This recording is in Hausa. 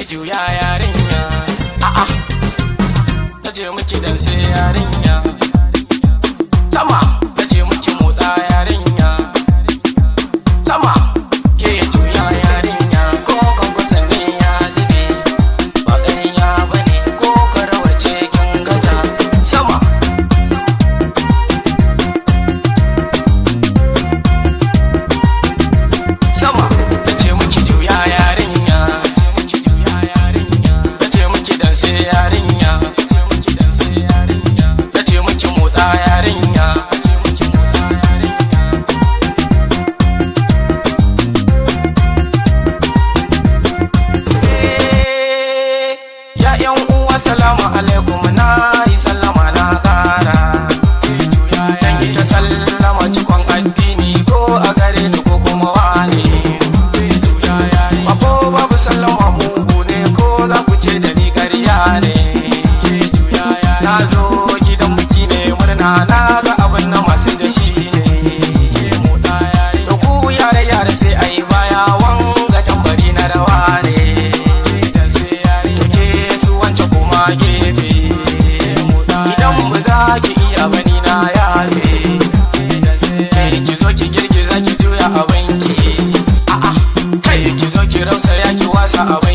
juya yarinya, a'a nace miki dan sai yarinya, sama nace miki motsa yarinya, sama ke juya yarinya. Ko kan kusan ne ya zube ba ƙarya bane, ko karawar ce kin gaza. Sama sama nace miki juya yarinya, nace miki dan sai yarinya, nace miki motsa yarinya. Ya yan uwa salamu alaikum, na yi sallama na kara, dan ita sallama cikon addini ko a gare ni ko kuma wani. Babo babu sallama mugu ne ko za ku ce da ni ƙarya ne. Na zo gidan biki ne murna, na ga abin na masu da shi ne. Da ku yare yare sai a yi baya, wanga tambari na rawa ne. Ke su wance kuma gefe, idan ba za ki iya bani na yafe. Ki zo ki girgiza ki juya abinki, a'a kai ki zo ki rausaya ki wasa abin